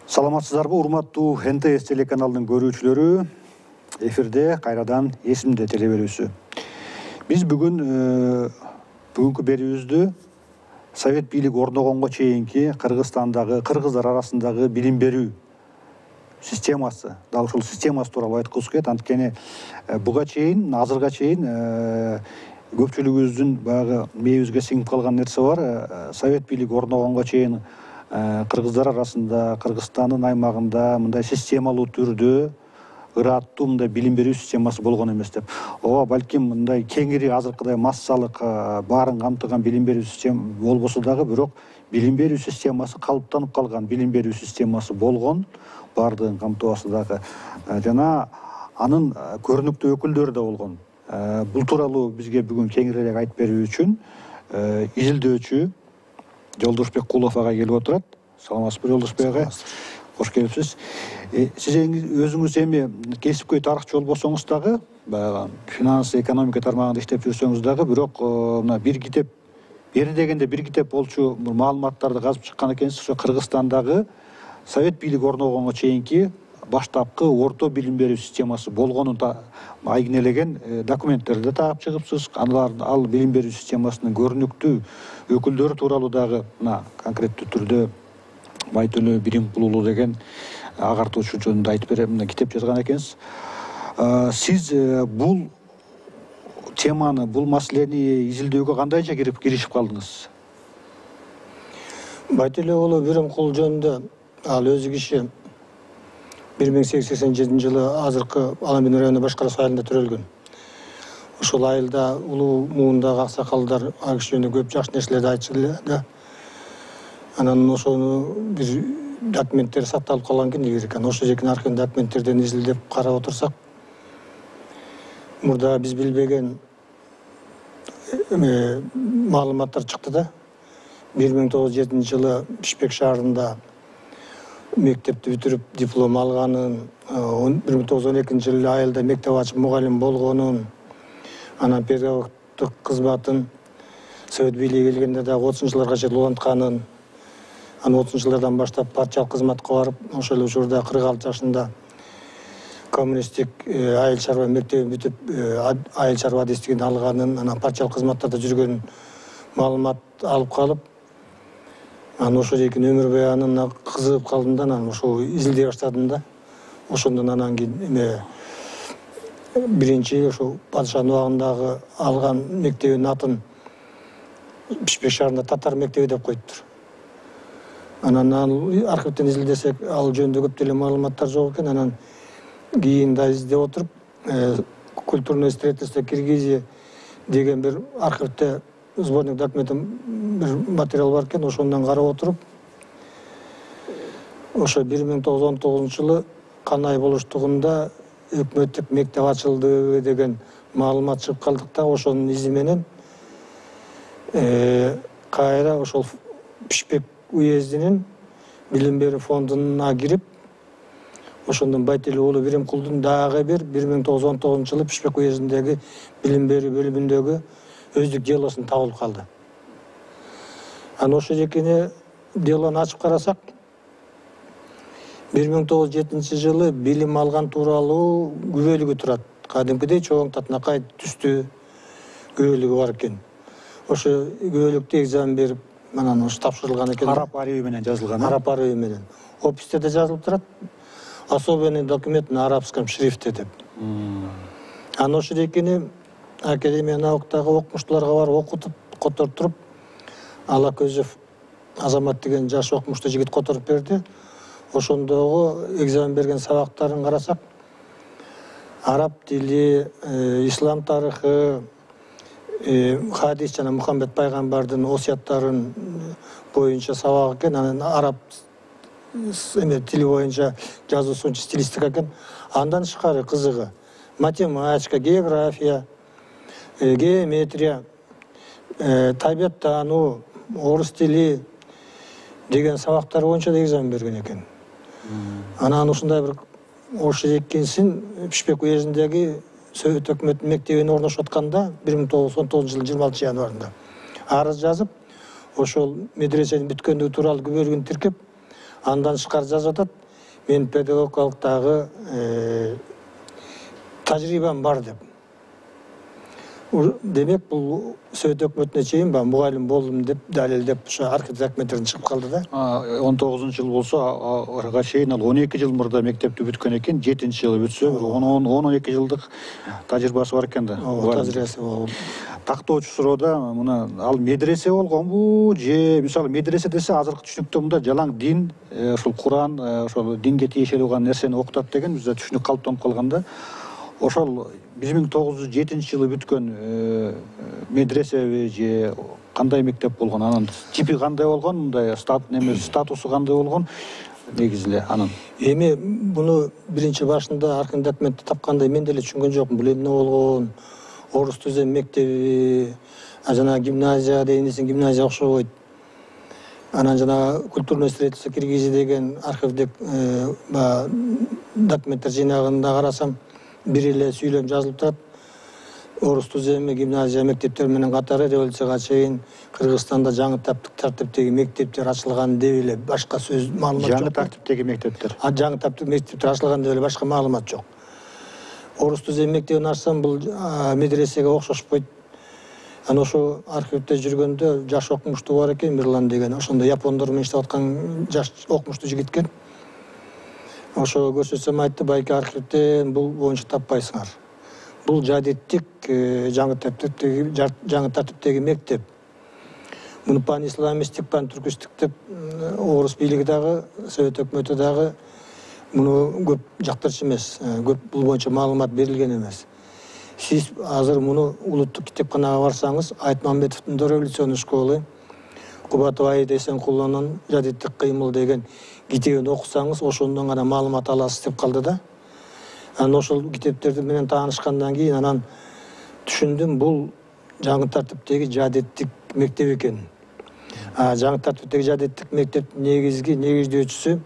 Саламатсыздарбы, урматтуу НТС телеканалдын көрүүчүлөрү. Эфирде кайрадан эсимде телеберүүсү. Биз бүгүнкү берүүбүздү Совет бийлиги орногонго чейинки Кыргызстандагы кыргыздар арасындагы билим берүү системасы, дал ушул системасы тууралуу айткыбыз келет. Анткени буга чейин, азырга чейин көпчүлүгүбүздүн баягы мээбизге сиңип калган нерсе бар. Совет бийлиги орногонго чейин кыргыздар арасында, Кыргызстандын аймагында мындай системалуу түрдө ыраттуу мындай билим берүү системасы болгон эмес деп. Ооба, балким мындай кеңири азыркыдай массалык баарын камтыган билим берүү система болбосо дагы, бирок билим берүү системасы калыптанып калган билим берүү системасы болгон, баардыгын камтыбаса дагы. Жана анын көрүнүктүү өкүлдөрү да болгон. Бул тууралуу бизге бүгүн кеңирээк айтып берүү үчүн изилдөөчү Жолдошбек Кулов ага келип отурат. Саламатсызбы, Жолдошбек ага? Кош келипсиз. Сиз өзүңүз эми кесипкөй тарыхчы болбосоңуз дагы, баягы финанс, экономика тармагында иштеп жүрсөңүз дагы, бирок мына бир китеп, бери дегенде бир китеп болчу маалыматтарды казып чыккан экенсиз. Ошо Кыргызстандагы Совет бийлиги орногонго чейинки баштапкы орто билим берүү системасы болгонун айгинелеген документтерди таап чыгыпсыз. Ал билим берүү системасынын көрүнүктүү өкүлдөрү тууралуу дагы мына конкреттүү түрдө Байтөлө Биримкулулу деген агартуучу жөнүндө айтып берем, мына китеп жазган экенсиз. Сиз бул теманы, бул маселени изилдөөгө кандайча киришип калдыңыз? Байтөлө уулу Биримкулу жөнүндө ал өзү киши 1887 жылы азыркы Аламин району башкаруу айылында төрөлгөн. Ошол айылда улуу муундагы аксакалдар ал киши жөнүндө көп жакшы нерселерди айтчу да. Анан ошону бир документтер сакталып калган экен илгерки. Ошо жердин архив документтерден изилдеп карап отурсак, мурда биз билбеген маалыматтар чыкты да. 1907 жылы Бишкек шаарында мектепти бүтүрүп диплом алганын, 1912 жылы айылда мектеп ачып мугалим болгонун, анан педагогтук кызматын Совет бийлиги келгенде дагы 30-жылдарга чейин улантканын, анан 30-жылдардан баштап партиялык кызматка барып, ошол учурда 46 жашында коммунисттик айыл чарба мектебин бүтүп, айыл чарба адистигин алганын, анан партиялык кызматтарда жүргөнүн маалымат алып калып, анан ошо жердин өмүр баянына кызыгып калдым да, анан ошо изилдей баштадым да. Ошондон анан кийин биринчи ошо падышанын убагындагы алган мектебинин атын Бишкек шаарында татар мектеби деп коюптур. Анан архивден изилдесек, ал жөнүндө көп деле маалыматтар жок экен. Анан кийин да издеп отуруп, культурное строительство Киргизии деген бир архивде сборник документин бир материал бар экен. Ошондон карап отуруп, ошо 1919 жылы канай болуштугунда өкмөттүк мектеп ачылды деген маалымат чыгып калдык да. Ошонун изи менен кайра ошол Бишкек уездинин билим берүү фондуна кирип, ошондон Байтөлө уулу Биримкулдун дагы бир 1919 жылы Бишкек уездиндеги билим берүү бөлүмүндөгү өздүк делосун табылып калды. Анан ошо жекини делону ачып карасак, 1907 жылы билим алган тууралуу күбөлүгү турат. Кадимкидей чоң татынакай түстүү күбөлүгү бар экен. Ошо күбөлүктө экзамен берип, анан ошо тапшырылган экен. Араб арабы менен жазылган. Араб арабы менен. Описте да жазылып турат. Особенный документ на арабском шрифте деп. Анан ошо жекини Академия науктагы окумуштууларга барып окутуп, которуп, Алакөзов Азамат деген жаш окумуштуу жигит которуп берди. Ошондогу экзамен берген сабактарын карасак, араб тили, ислам тарыхы, хадис жана Мухаммед пайгамбардын осуяттарын боюнча сабак экен. Анан араб тили боюнча жазуусунчу стилистика экен. Андан тышкары кызыгы математика, география, геометрия, табиаттануу, орус тили деген сабактар боюнча да экзамен берген экен. Анан ушундай бир ошо экинсин Бишкек уездиндеги Совет өкмөтүнүн мектебине орношуп атканда 1919 жылы 26 январында арыз жазып, ошол медресенин бүткөндүгү тууралуу күбөлүгүн тиркеп, Андан тышкары жазып атат, мен педагогикалыктагы тажрыйбам бар деп. Демек, бұл Совет өкмөтүнө чейин мугалим болдум деп далилдеп, ошо архив документтерден чыгып калды да. 19-жыл болсо, ага чейин ал 12 жыл мурда мектепти бүткөн экен, 7-чи жылы бүтсө, 10-12 жылдык тажрыйбасы бар экен да. Тажрыйбасы бар. Тактоочу суроода мына ал медресе болгонбу же мисалы медресе десе азыркы түшүнүктө мында жалаң дин, ошол Куран, ошол динге тиешелүү болгон нерсени окутат деген бизде түшүнүк калыптанып калган да. Ошол 1907-жылы бүткөн медресеби же кандай мектеп болгон, анын типи кандай болгон, мындай статусу кандай болгон негизи эле анын? Эми буну биринчи башында архив документти тапкандай мен деле түшүнгөн жокмун. Бул эмне болгон? Орус түзем мектеби, жана гимназия дейинсин, гимназия окшобойт. Анан жана культурный строительство Киргизии деген архивдик документтер жыйнагында карасам, бир эле сүйлөм жазылып турат. Орус түземи гимназия мектептер менен катары революцияга чейин Кыргызстанда жаңы тартиптеги мектептер ачылган деп эле башка сөз маалымат жок. Жаңы тартиптеги мектептер. Жаңы тартиптеги мектептер ачылган деп эле башка маалымат жок. Орус түзем мектебин ачсам, бул медресеге окшошпойт. Анан ошо архивде жүргөндө жаш окумуштуу бар экен, Мирлан деген. Ошондо япондор менен иштеп аткан жаш окумуштуу жигит экен. Ошо көрсөтсөм айтты, байке архивден бул боюнча таппайсыңар. Бул жадиттик жаңы тартиптеги мектеп. Муну пан-исламистик, пан-түркистик деп орус бийлиги дагы, Совет өкмөтү дагы муну көп жактырчу эмес, көп бул боюнча маалымат берилген эмес. Сиз азыр муну улуттук китепканага барсаңыз, Айтмамбетовдун революционный школы, Кубатбай Эсенкулунун жадиттик кыймыл деген китебин окусаңыз, ошондон гана маалымат аласыз деп калды да. Анан ошол китептерди менен таанышкандан кийин анан түшүндүм, бул жаңы тартиптеги жадиттик мектеп экен. Жаңы тартиптеги жадиттик мектептин негиздөөчүсү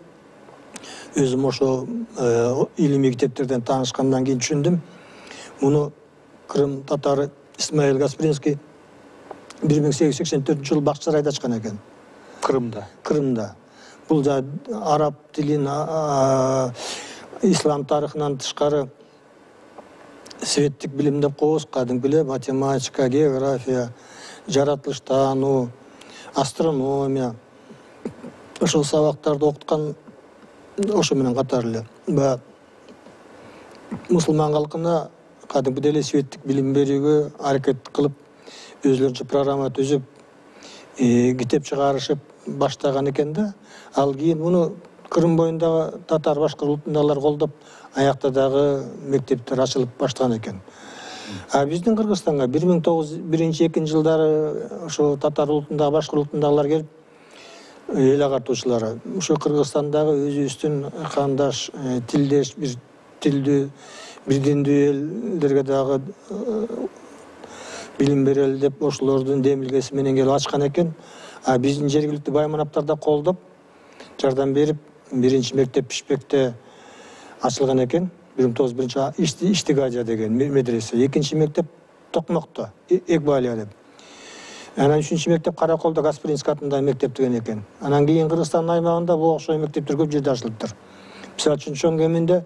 өзүм ошо илимий китептерден таанышкандан кийин түшүндүм. Муну Крым татары Исмаил Гаспринский 1884-жылы Бакчысарайда ачкан экен. Крымда. Бул араб тилин, ислам тарыхынан тышкары светтик билим деп коебуз, кадимки эле математика, география, жаратылыштануу, астрономия. Ошол сабактарды окуткан ошо менен катары эле. Мусулман калкына кадимки эле светтик билим берүүгө аракет кылып, өзлөрүнчө программа түзүп, китеп чыгарышып баштаган экен да. Ал кийин муну Крым боюндагы татар башкы улутундагылар колдоп, аякта дагы мектептер ачылып баштаган экен. Биздин Кыргызстанга 1901-2 жылдары ошо татар улутундагы башкы улутундагылар келип, эл агартуучулары ошо Кыргызстандагы өзүбүздүн кандаш, тилдеш, бир тилдүү, бир диндүү элдерге дагы билим берели деп ошолордун демилгеси менен келип ачкан экен. Биздин жергиликтүү байманаптар да колдоп, жардам берип, биринчи мектеп Бишкекте ачылган экен. 1901 Иштигадия деген медресе. Экинчи мектеп Токмокто, Экбалия деп. Анан үчүнчү мектеп Караколдо Гаспринский атындагы мектеп деген экен. Анан кийин Кыргызстандын аймагында бул окшой мектептер көп жерде ачылыптыр. Мисалы үчүн Чоң Кеминде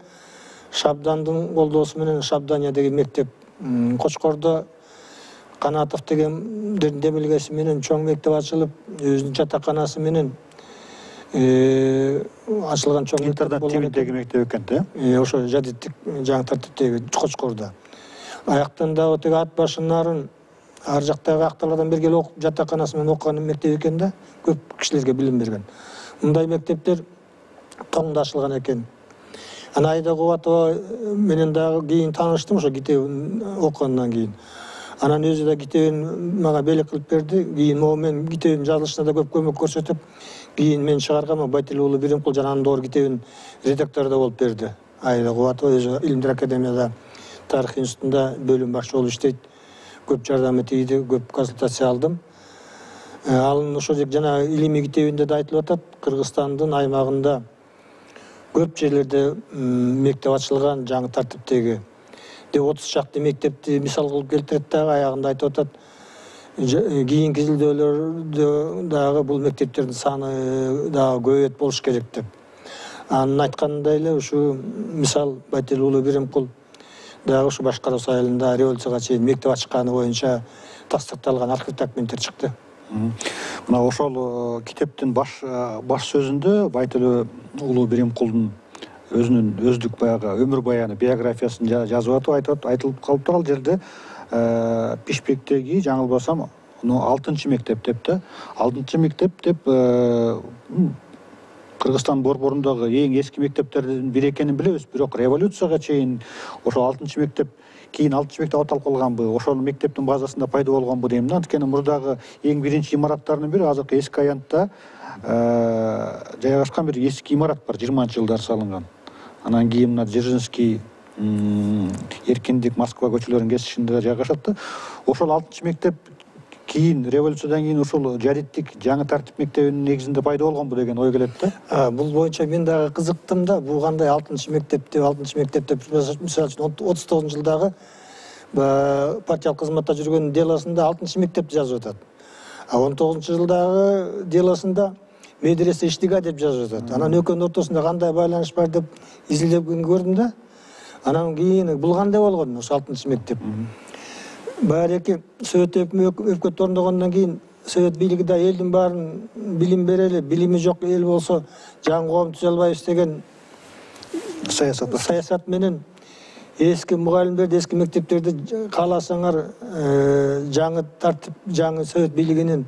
Шабдандын колдоосу менен Шабдания деген мектеп, Кочкордо Канатов деген демилгеси менен чоң мектеп ачылып, өзүнүн жатаканасы менен ачылган чоң интернат типиндеги мектеп экен да. Ошо жадиттик жаңы тартиптеги Кочкордо. Аяктан дагы теги ат башынарын ар жактагы актарлардан бир келип окуп, жатаканасы менен окуган мектеп экен да, көп кишилерге билим берген. Мындай мектептер тоңдо ачылган экен. Ана Айда Кубатова менен дагы кийин тааныштым ошо китебин окугандан кийин. Анан өзү да китебин мага белек кылып берди. Кийин мен китебин жазылышына да көп көмөк көрсөтүп, кийин мен чыгаргам Байтил уулу Биримкул жананын доор китебин редактору да болуп берди. Айда Кубатова өзү Илимдер академияда тарых институтунда бөлүм башчы болуп иштейт. Көп жардамы тийди, көп консультация алдым. Ал ошо жана илимий китебинде да айтылып атат, Кыргызстандын аймагында көп жерлерде мектеп ачылган жаңы тартиптеги. 30 шақты мектепти мисал кылып келтирет дагы, аягында айтып атат. кийинки жылдөлөрдө дагы бул мектептердин саны дагы көбөйөт болуш керек деп. Анын айтканындай эле ушу мисал Байтел уулу Биримкул дагы ушу башкаруу айылында революцияга чейин мектеп ачканы боюнча тастыкталган архив документтер чыкты. Мына ошол китептин баш сөзүндө Байтел уулу Биримкулдун өзүнүн өздүк баягы өмүр баяны биографиясын жазып атып айтылып калыптыр ал жерде. Бишкектеги жаңылбасам 6-чы мектеп деп да. 6-чы мектеп деп Кыргызстан борборундагы эң эски мектептердин бири экенин билебиз, бирок революцияга чейин ошол 6-чы мектеп кийин 6-чы мектеп аталып калганбы, ошол мектептин базасында пайда болгонбу дейм да. Анткени мурдагы эң биринчи имараттардын бири азыркы эски аянтта жайгашкан бир эски имарат бар, 20-чы жылдары салынган. Анан кийин мына Дзержинский, Эркиндик, Москва көчөлөрүнүн кесишинде жайгашат да. Ошол 6-чы мектеп кийин революциядан кийин ушул жадиттик жаңы тартип мектебинин негизинде пайда болгонбу деген ой келет да. Бул боюнча мен дагы кызыктым да. Бул кандай 6-чы мектеп деп мисалы үчүн 39 жылдагы партиялык кызматта жүргөн делосунда 6-чы мектепти жазып атат. 19 жылдагы делосунда медресе Иштига деп жазып атат. Анан экөөнүн ортосунда кандай байланыш бар деп изилдеп көрдүм да. Анан кийин бул кандай болгон ошо 6-чы мектеп. Баары Совет өкмөтү орногондон кийин Совет бийлиги да элдин баарын билим берели, билими жок эл болсо жаңы коом түзө албайбыз деген саясат менен эски мугалимдерди, эски мектептерди кааласаңар жаңы тартип, жаңы Совет бийлигинин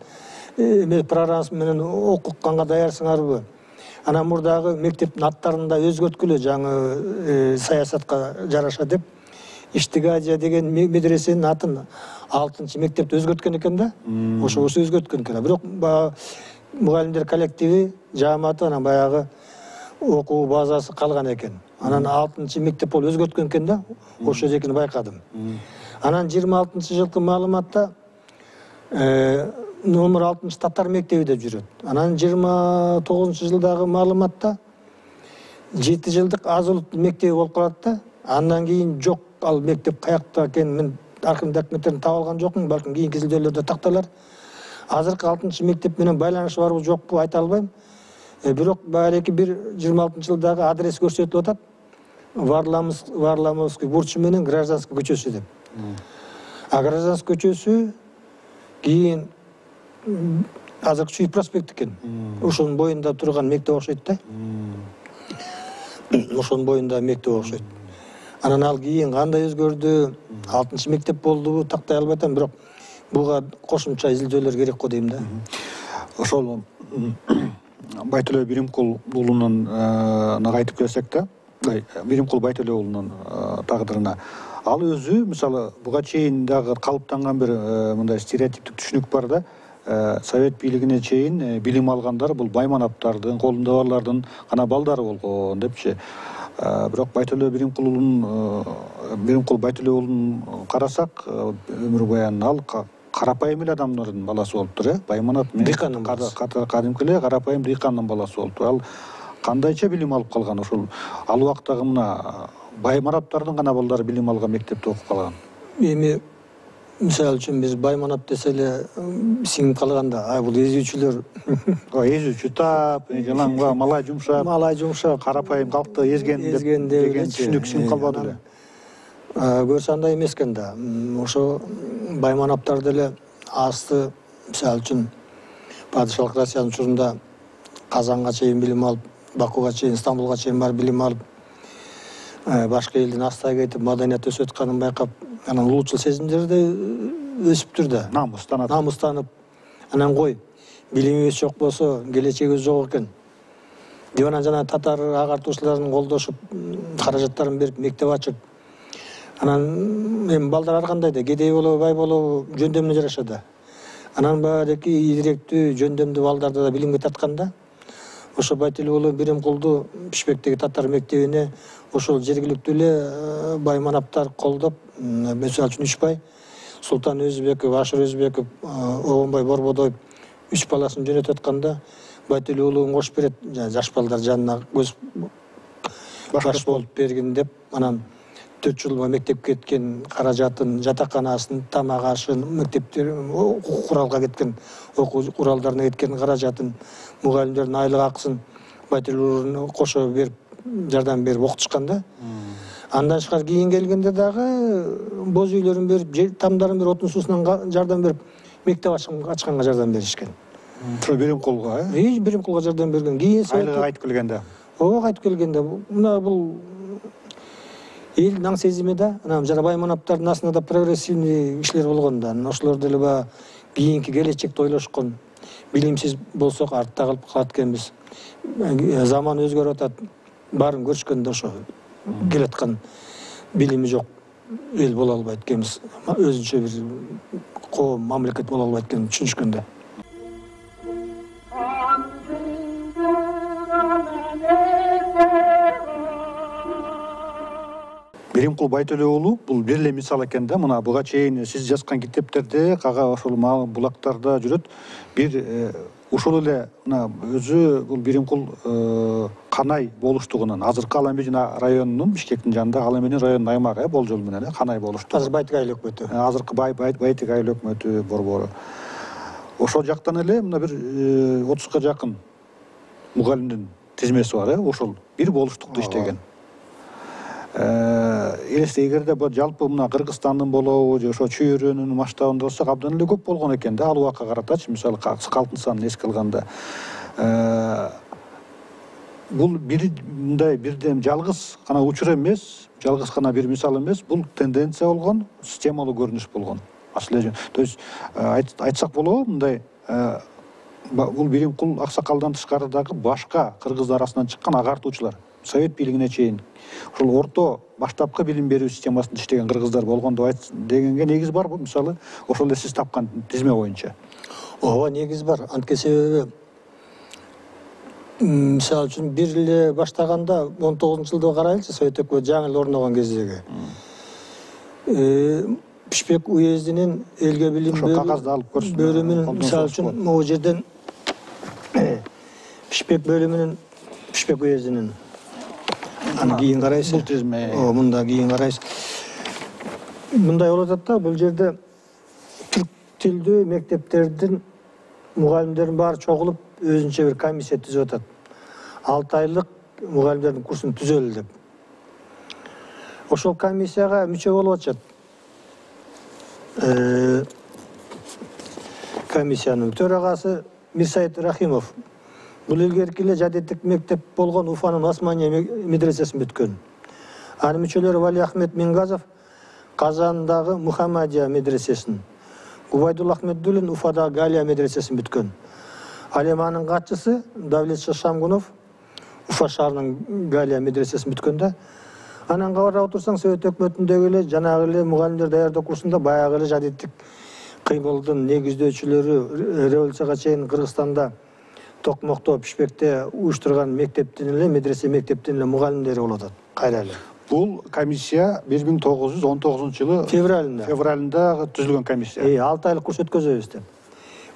программасы менен окуганга даярсыңарбы? Анан мурдагы мектептин аттарын да өзгөрткүлө жаңы саясатка жараша деп Иштигадия деген медресенин атын 6-чы мектепти өзгөрткөн экен да. Ошо өзгөрткөн экен. Бирок мугалимдер коллективи, жааматы анан баягы окуу базасы калган экен. Анан 6-чы мектеп болуп өзгөрткөн экен да. Ошо экенин байкадым. Анан 26-чы жылкы маалыматта номер 6-чы татар мектеби деп жүрөт. Анан 29-чы жылдагы маалыматта 7 жылдык аз улуттуу мектеби болуп калат да. Андан кийин жок, ал мектеп каякта экенин мен архив документтерин таап алган жокмун, балким кийинки жылдөлөрдө такталар. Азыркы 6-чы мектеп менен байланышы барбы жокпу айта албайм. Бирок баары бир 26-чы жылдагы адрес көрсөтүлүп атат. Варламовский бурчу менен Гражданский көчөсү деп. Гражданский көчөсү кийин азыркы Чуй проспект экен. Ошонун боюнда турган мектеп окшойт да. Ошонун боюнда мектеп окшойт. Анан ал кийин кандай өзгөрдү, 6-чы мектеп болдубу тактай албай атам, бирок буга кошумча изилдөөлөр керек го дейм да. Ошол Байтел Биримкул уулунун кайтып келсек да, Биримкул Байтел уулунун тагдырына. Ал өзү мисалы буга чейин дагы калыптанган бир мындай стереотиптик түшүнүк бар да. Совет бийлигине чейин билим алгандар бул байманаптардын, колунда барлардын гана балдары болгон депчи. Бирок Байтел Биримкул Байтел уулун карасак, өмүр баянын ал карапайым эле адамдардын баласы болуптур, байманат дыйкандын кадимки эле карапайым дыйкандын баласы болуптур. Ал кандайча билим алып калган? Ошол ал убактагы мына байманаптардын гана балдары билим алган мектепте окуп калган. Эми мисалы үчүн биз байманап десе эле сиңип калганда, бул эзүүчүлөр эзүүчү тап, жалаңба, малай жумшап, карапайым калкты ezген деген түшүнүк сиңип калбады эле. Көрсө андай эмес экен да. Ошо байманаптар деле асты мисалы үчүн падышалык Россиянын учурунда Казанга чейин билим алып, Бакуга чейин, Стамбулга чейин барып билим алып, башка элдин астайга кетип маданият өсүп атканын байкап, анан улуучул сезимдерди өсүптүр да. Намыстанып. Анан кой, билимибиз жок болсо, келечегибиз жок экен. Деп анан жана татар агартуучулардын колдошуп, каражаттарын берип мектеп ачып. Анан эми балдар ар кандай да, кедей болобу, бай болобу, жөндөмүнө жараша да. Анан баардыгы ийгилектүү, жөндөмдүү балдарды да билимге тартканда, ошо Байтел уулу Биримкулду Бишкектеги татар мектебине ошол жергиликтүү эле байманаптар колдоп, мисалы үчүн Үчбай, Султан Өзбеков, Ашыр Өзбеков, Обонбай Борбодоев 3 баласын жөнөтүп атканда, Байтел уулуун кош берет, жаш балдар жанына көз баш болуп бергин деп, анан 4 жыл мектепке кеткен каражатын, жатаканасын, тамак ашын, мектептер окуу куралга кеткен, окуу куралдарына кеткен каражатын, мугалимдердин айлык акысын батирлерин кошо берип, жардам берип окутушкан да. Андан тышкары кийин келгенде дагы боз үйлөрүн берип, тамдарын берип, отун суусунан жардам берип, мектеп ачканга жардам беришкен. Биримкулга, Биримкулга жардам берген. Кийин айлыгы кайтып келгенде. Кайтып келгенде, мына бул эл наң сезими да, анан жана Баймановдордун астында да прогрессивный кишилер болгон да. Ошолор деле баягы кийинки келечекти ойлошкон. Билимсиз болсок артта калып калат экенбиз. Заман өзгөрүп атат. Баарын көрүшкөндө ошо келаткан билими жок эл боло албайт экенбиз. Өзүнчө бир коом, мамлекет боло албайт экенин түшүнүшкөндө. Биримкул Байтөлө уулу бул бир эле мисал экен да. Мына буга чейин сиз жазган китептерде, кага ошол булактарда жүрөт. Бир ушул эле мына өзү бул Биримкул Канай болуштугунан, азыркы Ала Эмин районунун, Бишкектин жанында Ала Эмин районунун аймагы болжол менен Канай болуштугу. Азыр Байтык айыл өкмөтү. Азыркы Байтык айыл өкмөтү борбору. Ошол жактан эле мына бир 30га жакын мугалимдин тизмеси бар, ошол бир болуштукта иштеген. Эгерде жалпы мына Кыргызстандын болобу же ошо чөйрөнүн масштабында болсок абдан эле көп болгон экен да, ал убакка каратачы, мисалы калктын санын эске алганда. Бул мындай бирден жалгыз гана учур эмес, жалгыз гана бир мисал эмес, бул тенденция болгон, системалуу көрүнүш болгон. То есть айтсак болобу, мындай бул Биримкул аксакалдан тышкары дагы башка кыргыздар арасынан чыккан агартуучулар, совет бийлигине чейин ошол орто баштапкы билим берүү системасында иштеген кыргыздар болгон дегенге негиз барбы? Мисалы, ошол эле сиз тапкан тизме боюнча. Ооба, негиз бар. Антке себеби мисалы үчүн бир эле баштаганда 19-жылды карайлычы, Совет өкмөтү жаңы эле орногон кездеги. Бишкек уездинин элге билим бөлүмүнүн мисалы үчүн могу жерден Бишкек бөлүмүнүн Бишкек уездинин аны кийин карайсыз. Бул тизме. Мында кийин карайсыз. Мындай болуп атат да, бул жерде түрк тилдүү мектептердин мугалимдердин баары чогулуп, өзүнчө бир комиссия түзүп атат. 6 айлык мугалимдердин курсун түзөлү деп. Ошол комиссияга мүчө болуп атышат. Комиссиянын төрагасы Мирсайыт Рахимов. Бул илгерки эле жадиттик мектеп болгон Уфанын Османия медресесин бүткөн. Анын мүчөлөрү Вали Ахмет Мингазов Казандагы Мухаммадия медресесин, Губайдулла Ахмеддулин Уфадагы Галия медресесин бүткөн. Ал эми анын катчысы Давлетша Шамгунов Уфа шаарынын Галия медресесин бүткөн да. Анан карап отурсаң, Совет өкмөтүндөгү эле жанагы эле мугалимдер даярдоо курсунда баягы эле жадиттик кыймылдын негиздөөчүлөрү революцияга чейин Кыргызстанда Токмокто, Бишкекте уюштурган мектептин эле, медресе мектептин эле мугалимдери болуп атат. Кайра эле. Бул комиссия 1919-жылы февралында түзүлгөн комиссия. 6 айлык курс өткөзөбүз деп.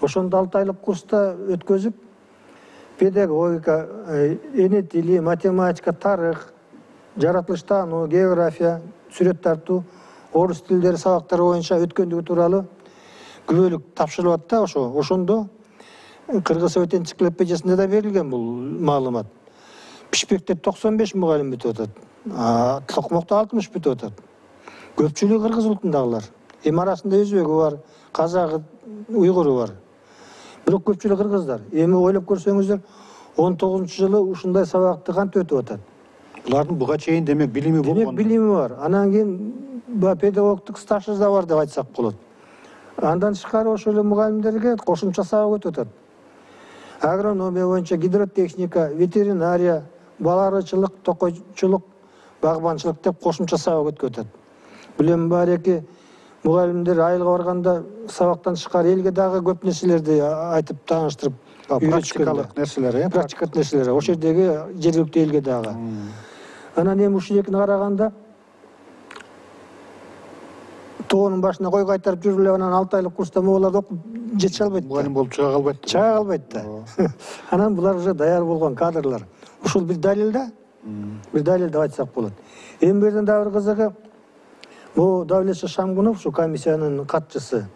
Ошондо 6 айлык курста өткөзүп, педагогика, эне тили, математика, тарых, жаратылыштануу, география, сүрөт тартуу, орус тилдери сабактары боюнча өткөндүгү тууралуу күбөлүк тапшырылып атты. Ошондо Кыргыз Совет энциклопедиясында да берилген бул маалымат. Бишкекте 95 мугалим бүтүп атат. Токмокто 60 бүтүп атат. Көпчүлүгү кыргыз улутундагылар. Эми арасында өзбеги бар, казагы, уйгуру бар. Бирок көпчүлүгү кыргыздар. Эми ойлоп көрсөңүздөр, 19-жылы ушундай сабакты кантип өтүп атат. Булардын буга чейин демек билими болгон. Демек билими бар. Анан кийин педагогтук стажы да бар деп айтсак болот. Андан тышкары ошол эле мугалимдерге кошумча сабак өтүп атат. Агрономия боюнча гидротехника, ветеринария, баларычылык, токойчулук, багбанчылык деп кошумча сабак өтүп атат. Билем бар эки мугалимдер айылга барганда сабактан тышкары элге дагы көп нерселерди айтып тааныштырып, практикалык нерселер, практикалык нерселер. Ошол жердеги жергиликтүү элге дагы. Анан эми ушул экини караганда тоонун башына кой кайтарып жүрүп эле анан 6 айлык курста могуларды окуп жете албайт. Мугалим болуп чыга албайт. Чыга албайт да. Анан булар уже даяр болгон кадрлар. Ушул бир далил да. Бир далил деп айтсак болот. Эми бу жерден дагы бир кызыгы, Бул Давлет Шамгунов, ушу комиссиянын катчысы.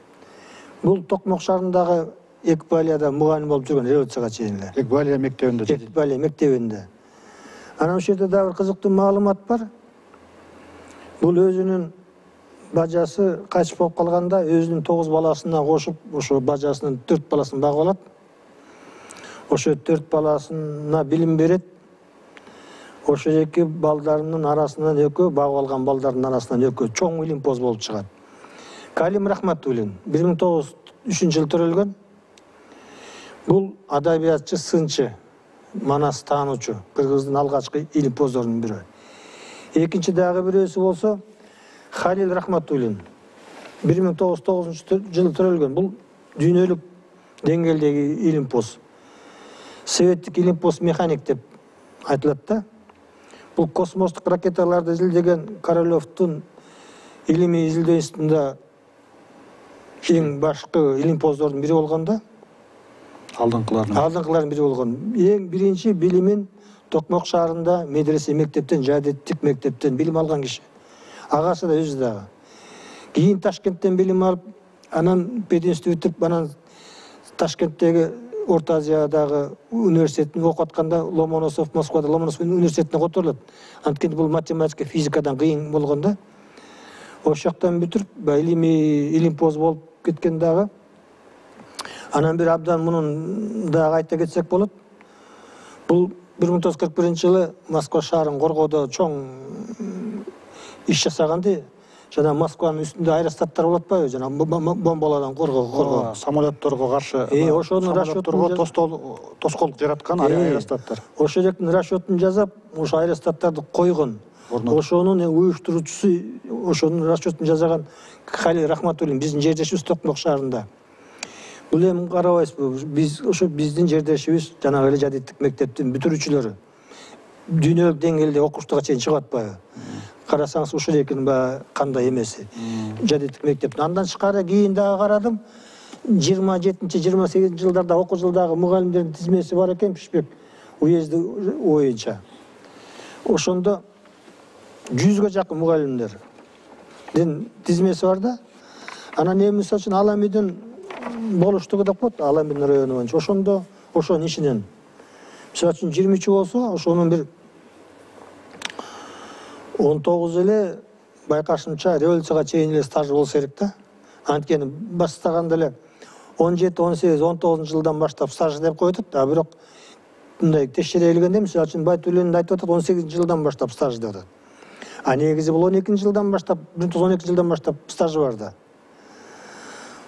Бул Токмок шаарындагы Экбалияда мугалим болуп жүргөн революцияга чейин эле. Экбалия мектебинде. Экбалия мектебинде. Анан ошол жерде дагы бир кызыктуу маалымат бар. Бул өзүнүн бажасы кайтыш болуп калганда өзүнүн 9 баласына кошуп, ошо бажасынын 4 баласын багып алат. Ошо 4 баласына билим берет. Ошо эки балдарынын арасынан экөө, багып алган балдардын арасынан экөө чоң илимпоз болуп чыгат. Калим Рахматуллин 1903 жылы төрөлгөн. Бул адабиятчы, сынчы, манас таануучу, кыргыздын алгачкы илимпоздорунун бири. Экинчи дагы бирөөсү болсо Халил Рахматуллин 1909 жылы төрөлгөн. Бул дүйнөлүк деңгээлдеги илимпоз. Советтик илимпоз механик деп айтылат да. Бул космостук ракеталарды изилдеген Королевдун илимий изилдөө институтунда эң башкы илимпоздордун бири болгон да. Алдыңкылардын бири болгон. Эң биринчи билимин Токмок шаарында медресе мектептен, жадеттик мектептен билим алган киши. Агасы да өзү дагы. Кийин Ташкенттен билим алып, анан пединститут бүтүп, анан Ташкенттеги Орто Азиядагы университетин окуп атканда Ломоносов Москвада Ломоносов университетине которулат. Анткени бул математика, физикадан кыйын болгон да. Ошол жактан бүтүрүп, илимпоз болуп кеткен дагы. Анан бир абдан мунун дагы айта кетсек болот. Бул 1941 жылы Москва шаарын коргоодо чоң иш жасаганды. Жана Москванын үстүндө аэростаттар болот атпайбы? Жана бомбалардан коргоо. Самолетторго каршы. Ошонун расчетун тоскоол жараткан аэростаттар. Ошол жактын расчетун жасап, ошо аэростаттарды койгон. Ошонун уюштуруучусу, ошонун расчетун жасаган Халил Рахматуллин биздин жердешибиз Токмок шаарында. Бул эми карабайсызбы? Биздин жердешибиз жанагы эле жадиттик мектептин бүтүрүүчүлөрү. Дүйнөлүк деңгээлде окуштууга чейин чыгып атпайбы? Карасаңыз ушул экен кандай эмеси. Жадиттик мектептин. Андан тышкары кийин дагы карадым. 27-28 жылдарда окуу жылдагы мугалимдердин тизмеси бар экен Пишпек уезди боюнча. Ошондо 100га жакын мугалимдердин тизмеси бар да. Анан эми мисалы үчүн Аламидин болуштугу деп коет, Аламидин району боюнча. Ошондо ошонун ишинен мисалы үчүн 23 болсо, ошонун бир 19 эле байкашымча революцияга чейин эле стажы болсо керек да. Анткени баштаганда эле 17, 18, 19 жылдан баштап стаж деп коет, а бирок мындай текшере келгенде мисалы үчүн Байтуллин айтып атат 18 жылдан баштап стаж деп атат. А негизи бул 12 жылдан баштап, 12 жылдан баштап стажы бар да.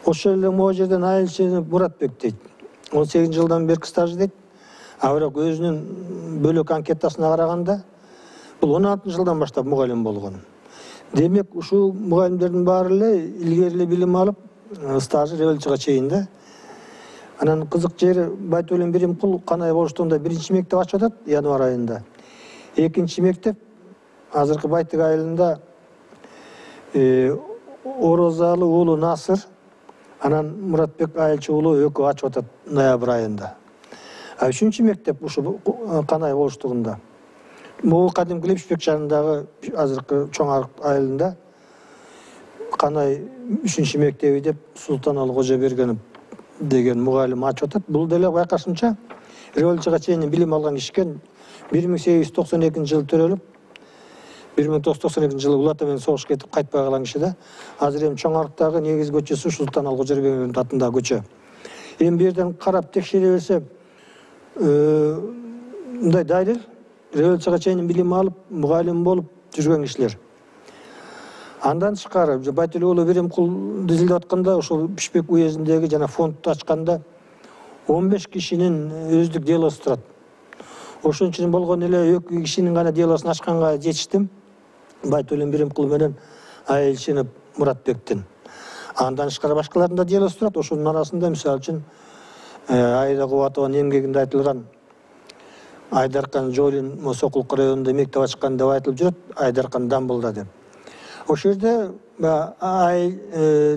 Ошол эле могу жерден Айылчы Муратбек дейт. 18 жылдан берки стажы дейт. А бирок өзүнүн бөлөк анкетасына караганда бул 16 жылдан баштап мугалим болгон. Демек, ушул мугалимдердин баары эле илгери эле билим алып, стажы революцияга чейин да. Анан кызык жери Байтуллин Биримкул канай болуштугунда биринчи мектеп ачып атат январь айында. Экинчи мектеп азыркы Байтык айылында Орозалы уулу Насыр, анан Муратбек Айылчы уулу экөө ачып атат ноябрь айында. А үчүнчү мектеп ушу канай болуштугунда. Могу кадимки Пишпек шаарындагы азыркы чоң арык айылында канай 3-чү мектеби деп Султаналы Кожобергенов деген мугалим ачып атат. Бул деле байкашымча революцияга чейин билим алган киши экен. 1892 жылы төрөлүп, 1992 жылы Улата менен согуш кетип кайтпай калган киши да. Азыр эми чоң арыктагы негизи көчөсү Султаналы Кожобергеновдун атындагы көчө. Эми бу жерден карап текшере берсе, мындай дайрел революцияга чейин билим алып, мугалим болуп жүргөн кишилер. Андан тышкары Байтуллин уулу Биримкул изилдеп атканда, ошол Пишпек уездиндеги жана фондду ачканда 15 кишинин өздүк делосу турат. Ошон үчүн болгон эле 2 кишинин гана делосун ачканга жетиштим. Байтуллин Биримкул менен Айылчы Муратбектин. Андан тышкары башкалардын да делосу турат. Ошонун арасында мисалы үчүн Айда Кубатованын эмгегинде айтылган Айдаркан Жолин Сокулук районунда мектеп ачкан деп айтылып жүрөт, Айдаркан Дамбылда деп. Ошол жерде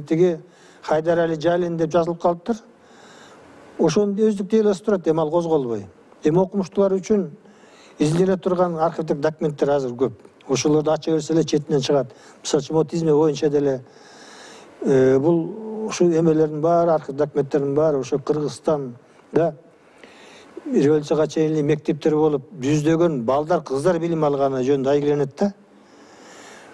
тиги Хайдарали Жалин деп жазылып калыптыр. Ошонун өздүк делосу турат, эми ал козголбой. Эми окумуштуулар үчүн изилдене турган архивдик документтер азыр көп. ошолорду ача берсе эле четинен чыгат. Мисалы үчүн тизме боюнча деле бул ушул эмелердин баары, архив документтердин баары ошо Кыргызстанда революцияга чейин мектептер болуп, жүздөгөн балдар, кыздар билим алганы жөнүндө айгиленет да.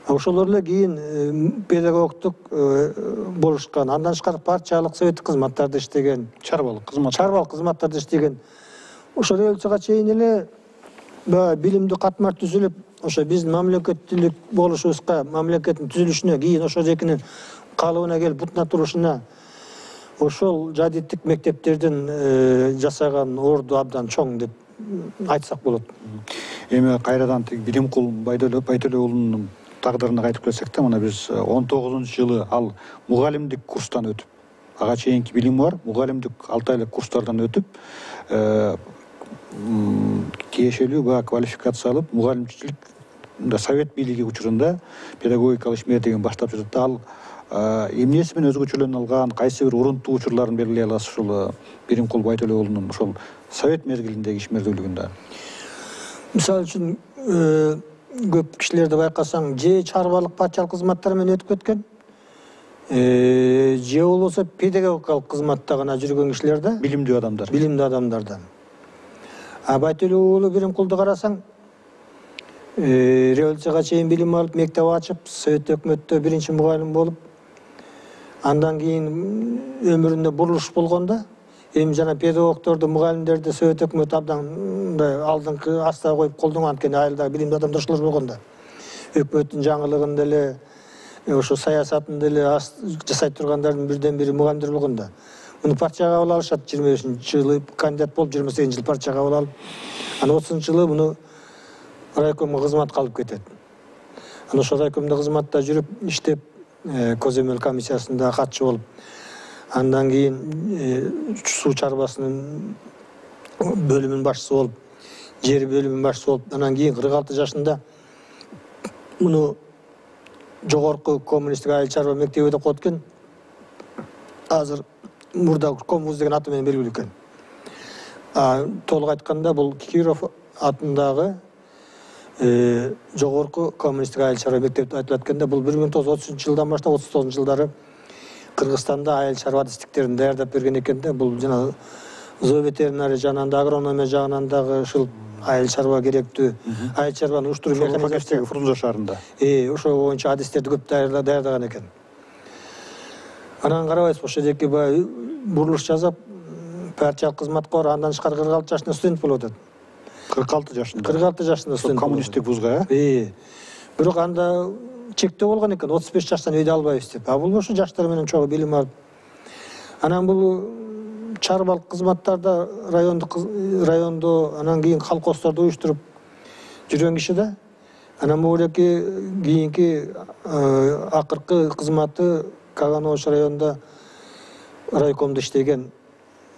Ошолор эле кийин педагогтук болушкан, андан тышкары партиялык советтик кызматтарда иштеген, Чарбалык кызмат. чарбалык кызматтарда иштеген. Ошо революцияга чейин эле билимдүү катмар түзүлүп, ошо биздин мамлекеттүүлүк болушубузга, мамлекеттин түзүлүшүнө, кийин ошо жекинин калыбына келип бутуна турушуна ошол жадиттик мектептердин жасаган орду абдан чоң деп айтсак болот. Эми кайрадан тиг Биримкул Байтөлө уулунун тагдырына кайтып келсек да, мына биз 19-жылы ал мугалимдик курстан өтүп, ага чейинки билими бар, мугалимдик 6 айлык курстардан өтүп, тиешелүү баягы квалификация алып, мугалимчилик совет бийлиги учурунда педагогикалык ишмер баштап жүрөт да. Ал эмнеси менен өзгөчөлөнө алган, кайсы бир урунттуу учурларын белгилей аласыз ушул Биримкул Байтөлө уулунун ошол совет мезгилиндеги ишмердүүлүгүндө? Мисалы үчүн көп кишилерди байкасаң, же чарбалык партиялык кызматтар менен өтүп кеткен, же болбосо педагогикалык кызматта гана жүргөн кишилер да. Билимдүү адамдар. Билимдүү адамдардан. Байтөлө уулу Биримкулду карасаң, революцияга чейин билим алып, мектеп ачып, совет өкмөттө биринчи мугалим болуп, андан кийин өмүрүндө бурулуш болгондо, эми жана педагогторду, мугалимдерди совет өкмөтү абдан алдыңкы астага коюп колдонгон, анткени айылда билимдүү адамдар ошолор болгондо. Өкмөттүн жаңылыгын деле, ошо саясатын деле жасай тургандардын бирден бири мугалимдер болгондо. Муну партияга кабыл алышат, 25-жылы кандидат болуп, 28-жылы партияга кабыл алып, анан 30-жылы муну райкомго кызматка алып кетет. Анан ошол райкомдо кызматта жүрүп, иштеп, көзөмөл комиссиясында катчы болуп, андан кийин суу чарбасынын бөлүмүнүн башчысы болуп, жер бөлүмүнүн башчысы болуп, анан кийин 46 жашында муну жогорку коммунисттик айыл чарба мектеби деп коет экен. Азыр мурда Комвуз деген аты менен белгилүү экен. Толук айтканда бул Киров атындагы жогорку коммунисттик айыл чарба мектеп деп айтылат экен да. Бул 1930-жылдан баштап 39-жылдары Кыргызстанда айыл чарба адистиктерин даярдап берген экен да. Бул жана зооветеринария жагынан да, агрономия жагынан дагы ушул айыл чарба керектүү, айыл чарбаны уюштуруу механизмдеги Фрунзе шаарында. Ошо боюнча адистерди көп даярдаган экен. Анан карабайсыз, ошо жеки бурулуш жасап, партиялык кызматка барып, андан тышкары 46 жашында студент болуп атат. 46 жашында. 46 жашында студент. Коммунисттик вузга, Бирок анда чектөө болгон экен, 35 жаштан өйдө албайбыз деп. Бул ошо жаштар менен чогуу билим алып. Анан бул чарбалык кызматтарда райондо, анан кийин колхоздорду уюштуруп жүргөн киши да. Анан могулеки кийинки акыркы кызматы Каганович районунда райкомдо иштеген.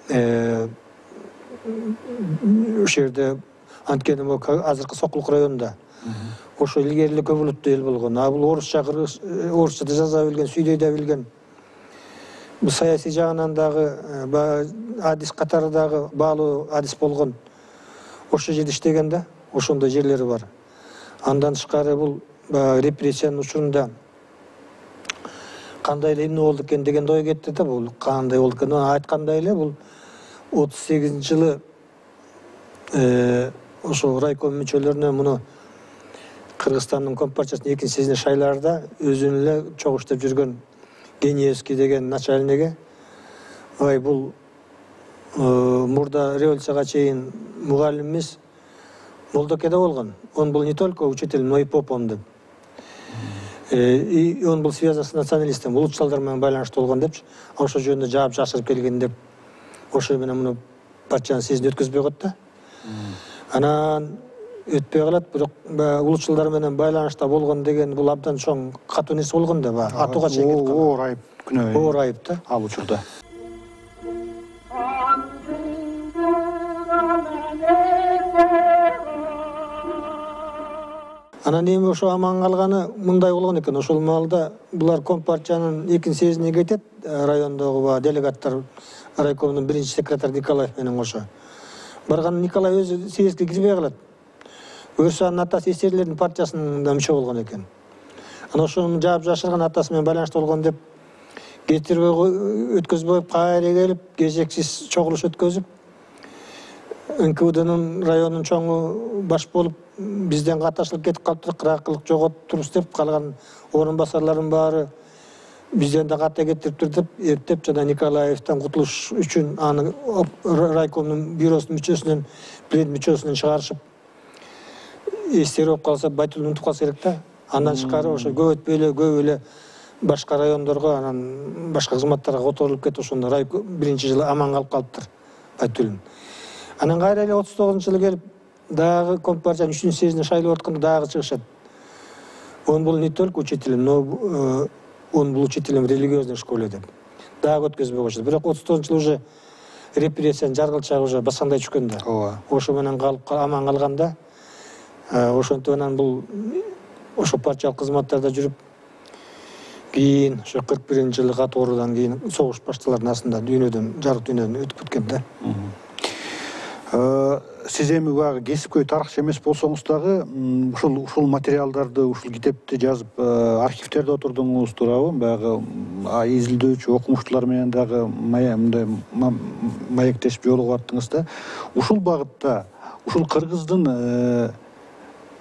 Ошол жерде анткени азыркы Сокулук районунда. Ошо илгери эле көп улуттуу эл болгон. Бул орусча да жаза билген, сүйлөй да билген. Бул саясий жагынан дагы адис катары дагы баалуу адис болгон. Ошол жерде иштеген да, ошондой жерлери бар. Андан тышкары бул репрессиянын учурунда кандай эле эмне болду экен деген ой кетти да. Бул кандай болду экен айткандай эле, бул 38-жылы ошо райком мүчөлөрүнө муну Кыргызстандын компартиясынын 2-съездине шайларда өзүнүн эле чогуу иштеп жүргөн Гениевский деген начальниги, бул мурда революцияга чейин мугалим эмес, молдоке да болгон. Он был не только учителем, но и попом деп. И он был связан с националистом, улутчулдар менен байланыштуу болгон депчи. Ошол жөнүндө жаап жашырып келген деп. Ошол менен муну партиянын съездине өткөзбөй коет да. Анан өтпөй калат, бирок улутчулдар менен байланышта болгон деген бул абдан чоң катуу нерсе болгон да. Атууга чейин кеткен. Оор айып күнөө. Оор айып да. Ал учурда. Анан эми ошо аман калганы мындай болгон экен. Ошол маалда булар компартиянын 2-съездине кетет, райондогу делегаттар, райкомдун 1-секретарь Николаев менен кошо. Барган Николай өзү съездге кирбей калат. Өрсанның атасы эсерлердин партиясында мүчө болгон экен. Ана ошонун жаап жашырган атасы менен байланыштуу болгон деп кетирбей өткөзбөй кайра келип, кезексиз чогулуш өткөзүп, НКВДнын районунун чоңу баш болуп, бизден каташылып кетип калыптыр, 40 кылык жоготтурбуз деп, калган орун басарлардын баары бизден да ката кетириптир деп эптеп жана Николаевден кутулуш үчүн аны райкомдун бюросунун мүчөсүнөн, плен мүчөсүнөн чыгарышып, эстери болуп калса Байтул унутуп калса керек да. Андан тышкары ошо көп эле башка райондорго, анан башка кызматтарга которулуп кетип, ошондо райком биринчи жылы аман калып калыптыр Байтулун. Анан кайра эле 39-жылы келип, дагы Компартиянын 3-съездине шайлап атканда дагы чыгышат. Он был не только учителем, но он был учителем в религиозной школе деп. Дагы өткөзбөй койшот. Бирок 39-жылы уже репрессиянын жаргылчагы уже баскандай түшкөн да. Ооба. Ошо менен калып аман калганда, ошентип анан бул ошо партиялык кызматтарда жүрүп, кийин ошо 41-жылы катоорудан кийин согуш башталардын астында жарык дүйнөдөн өтүп кеткен да. Сиз эми баягы кесипкөй тарыхчы эмес болсоңуз дагы ушул материалдарды, ушул китепти жазып архивтерде отурдуңуз, туурабы? Баягы изилдөөчү окумуштуулар менен дагы мындай маектешип жолугуп аттыңыз да. Ушул багытта, ушул кыргыздын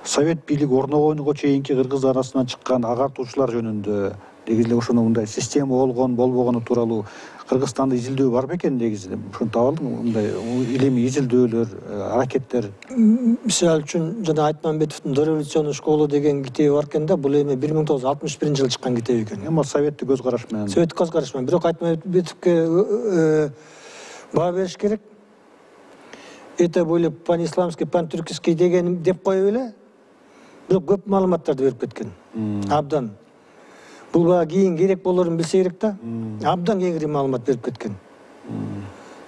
совет бийлиги орногонго чейинки кыргыз арасынан чыккан агартуучулар жөнүндө, негизи ошону мындай система болгон, болбогону тууралуу Кыргызстанда изилдөө бар бекен негизи? Ушуну таап алдыңбы? Мындай илимий изилдөөлөр, аракеттер. Мисалы үчүн жана Айтмамбетовдун «Дореволюционный школа» деген китеби бар экен да. Бул эми 1961-жылы чыккан китеби экен. Эми советтик көз караш менен. Советтик көз караш менен. Бирок Айтмамбетовке баа бериш керек. Это были пан-исламский, пан-түркиский деген деп коюп эле. Бирок көп маалыматтарды берип кеткен. Абдан. Бул баа кийин керек болорун билсе керек да. Абдан кеңири маалымат берип кеткен.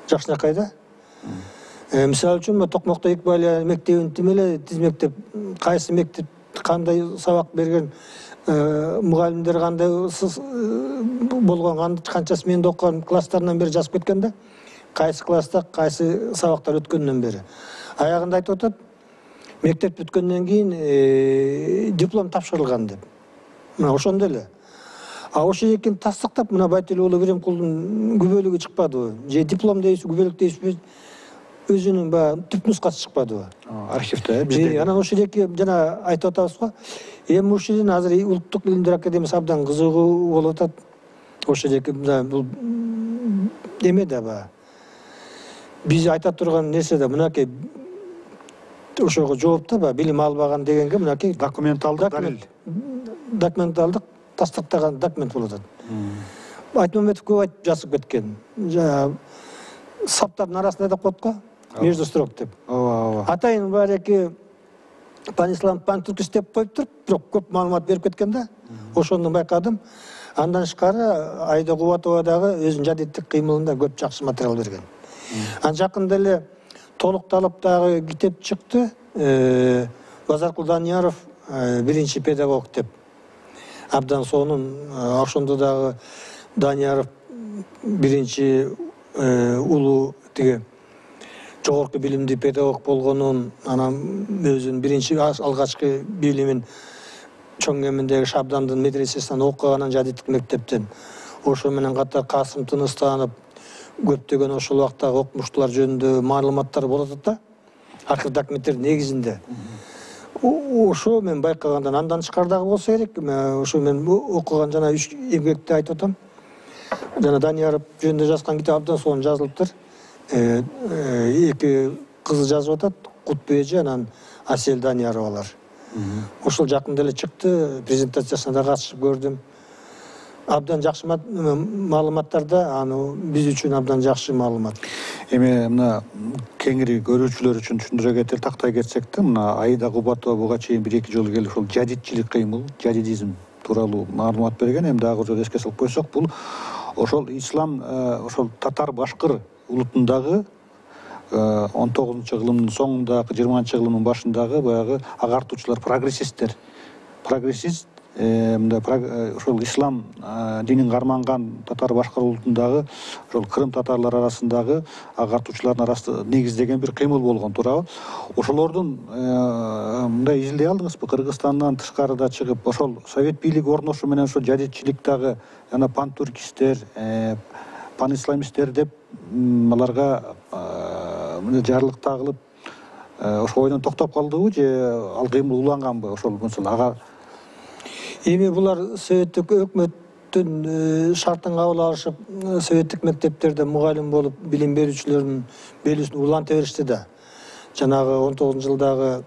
Жакшынакай да. Мисалы үчүн Токмокто Икбалия мектебин тимеле тизмектеп, кайсы мектеп кандай сабак берген, мугалимдер кандай болгон, канчасы менде окуган класстарынан бери жазып кеткен да. Кайсы класста кайсы сабактар өткөндөн бери. Аягында айтып атат, мектеп бүткөндөн кийин диплом тапшырылган деп. Мына ошондой эле. А ошо экин тастыктап, мына Байтул уулу Биремкулдун күбөлүгү чыкпадыбы? Же диплом дейсиз, күбөлүк дейсизби? Өзүнүн түп нускасы чыкпадыбы? Архивде, бизде. Анан ошо эки жана айтып атабыз го. Эми ушунун азыр Улуттук илимдер академиясы абдан кызыгуу болуп атат. Ошо эки бул эме да ба. Биз айта турган нерсе да мынакей ошого жооп да ба, билим албаган дегенге мынакей документалдык далил. Документалдык тастыктаган документ болуп атат. Айтмамбетов көп айтып жазып кеткен. Саптардын арасында деп коет го, между строк деп. Ооба. Атайын бар эки пан-ислам, пан-түркис деп коюп туруп, бирок көп маалымат берип кеткен да. Ошону байкадым. Андан тышкары Айда Кубатова дагы өзүнүн жадиттик кыймылында көп жакшы материал берген. Жакында эле толукталып дагы китеп чыкты. Базаркул Данияров биринчи педагог деп. Абдан сонун, ошондо дагы Данияров биринчи улуу тиги жогорку билимдүү педагог болгонун, анан өзүнүн биринчи алгачкы билимин чоң эминдеги Шабдандын медресесинен окуганын, жадиттик мектептен. Ошо менен катар Касым Тыныстанов, көптөгөн ошол убактагы окумуштуулар жөнүндө маалыматтар болот да. Архив документтердин негизинде. Ошо мен байкагандан андан тышкардагы болсо керек. Ошо мен окуган жана 3 эмгекти айтып атам. Жана Данияров жөнүндө жазган китеп абдан сонун жазылыптыр. Эки кызы жазып атат, Кутбежи анан Асел Данияровалар. Ошол жакында эле чыкты, презентациясына да катышып көрдүм. Абдан жакшы маалыматтар да, аны биз үчүн абдан жакшы маалымат. Эми мына кеңири көрүүчүлөр үчүн түшүндүрө кетип тактай кетсек да, мына Айда Кубатова буга чейин 1-2 жолу келип ошол жадидчилик кыймыл, жадидизм тууралуу маалымат берген. Эми дагы жолу эске салып койсок, бул ошол ислам, ошол татар-башкыр улутундагы 19-кылымдын соңундагы, 20-кылымдын башындагы баягы агартуучулар, прогрессисттер. Прогрессист мындай ошол ислам динин карманган татар башкар улутундагы ошол кырым татарлар арасындагы агартуучулардын арасында негиздеген бир кыймыл болгон туурабы? Ошолордун мындай изилдей алдыңызбы? Кыргызстандан тышкарыда чыгып, ошол совет бийлиги орношуу менен ошол жадитчилик дагы жана пантүркисттер, панисламисттер деп аларга мына жарлык тагылып, ошол ойдон токтоп калдыбы же ал кыймыл уланганбы? Ошол мисалы ага эми булар советтик өкмөттүн шартын кабыл алышып, советтик мектептерде мугалим болуп билим берүүчүлөрдүн белүүсүн уланта беришти да. Жанагы 19-жылдагы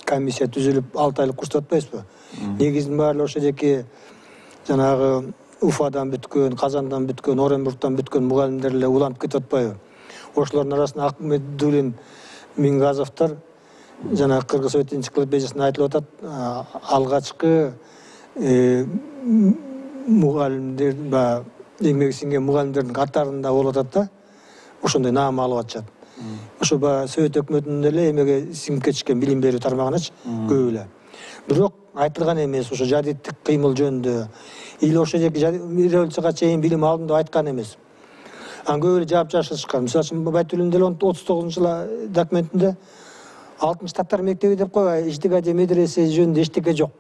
комиссия түзүлүп 6 айлык курс деп атпайсызбы? Негизинин баары ошо деки жанагы Уфадан бүткөн, Казандан бүткөн, Оренбургтан бүткөн мугалимдер эле улантып кетип атпайбы? Ошолордун арасында Ахмедуллин, Мингазовдор жана Кыргыз совет энциклопедиясында айтылып атат, алгачкы мугалимдер эмгеги сиңген мугалимдердин катарында болуп атат да. Ошондой наам алып атышат. Ошо совет өкмөтүнүн эле эмеге сиңип кетишкен билим берүү тармагыначы көп эле. Бирок айтылган эмес ошо жадиттик кыймыл жөнүндө. Или ошо деки революцияга чейин билим алдым деп айткан эмес. Анан көп эле жаап жашырышкан. Мисалы үчүн Байтуллин деле 39-жылы документинде 6 татар мектеби деп койгон, иштигади медресе жөнүндө эчтеке жок.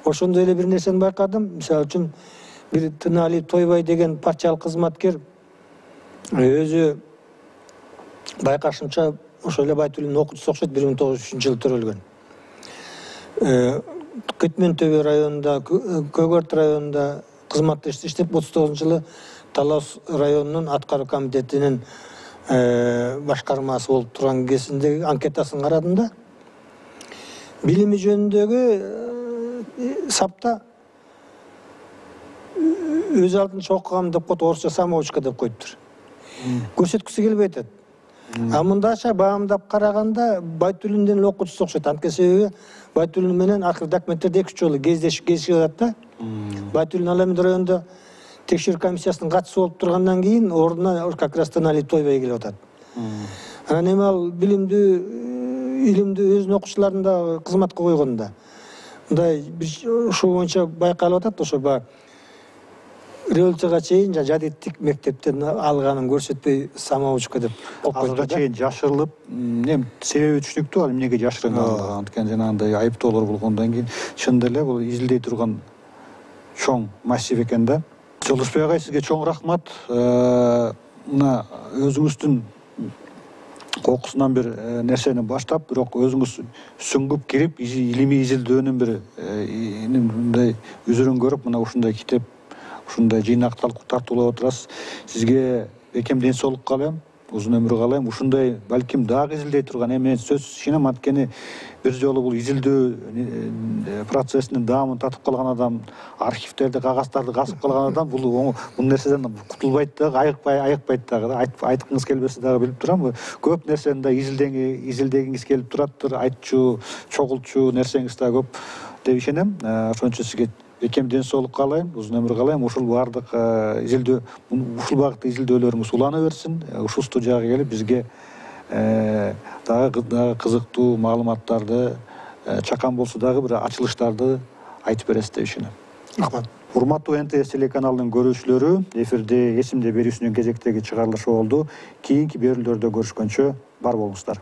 Ошондой эле бир нерсени байкадым. Мисалы үчүн бир Тынали Тойбай деген партиялык кызматкер өзү байкашымча ошол эле Байтуллиндин окуучусу окшойт, 1903-жылы төрөлгөн. Кетмен-Төбө районунда, Көгөрт районунда кызматта иштеп, 39-жылы Талас районунун аткаруу комитетинин башкармасы болуп турган кезинде анкетасын карадым да. Билими жөнүндөгү сапта өз алдынча окугам деп коет, орусча самоучка деп коюптур. Көрсөткүсү келбей атат. А мындайча баамдап караганда Байтуллиндин эле окуучусу окшойт. Анткени себеби Байтуллин менен акыркы документтерде 2 жолу кездешип атат да. Байтуллин ал эми районда текшерүү комиссиясынын катчысы болуп тургандан кийин ордуна как раз Тынали Тойбай келип атат. Анан эми ал илимди өзүнүн окуучуларында кызматка койгонда. Мындай ушул боюнча байкалып атат, ошо революцияга чейин жадиттик мектептен алганын көрсөтпөй самоучка деп коюп койду. Азыркыга чейин жашырылып, эми себеби түшүнүктүү, ал эмнеге жашырынгандыгы. Анткени жанагындай айыптоолор болгондон кийин чындап эле бул изилдей турган чоң массив экен да. Жолдошбек агай, сизге чоң рахмат. Мына өзүңүздүн кокусунан бир нерсени баштап, бирок өзүңүз сүңгүп кирип, илимий изилдөөнүн бир мындай үзүрүн көрүп, мына ушундай китеп, ушундай жыйнакталып тартуулап отурасыз. Сизге бекем ден соолук каалайм, узун өмүр каалайм. Ушундай балким дагы изилдей турган, эми сөзсүз ишенем, анткени бир жолу бул изилдөө процессинин даамын татып калган адам, архивдерди, кагаздарды касып калган адам бул нерседен кутулбайт дагы, айыкпайт дагы. Айткыңыз келбесе дагы билип турам. Көп нерсени да изилдегиңиз келип тураптыр, айтчу, чогулчу нерсеңиз да көп деп ишенем. Ошон үчүн сизге бекем ден соолук каалайм, узун өмүр каалайм. Ушул баардык ушул багытта изилдөөлөрүңүз улана берсин. Ушул студияга келип бизге дагы кызыктуу маалыматтарды, чакан болсо дагы бир ачылыштарды айтып бересиз деп ишенем. Рахмат. Урматтуу НТС телеканалынын көрүүчүлөрү, эфирде эсимде берүүсүнүн кезектеги чыгарылышы болду. Кийинки берүүлөрдө көрүшкөнчө бар болуңуздар.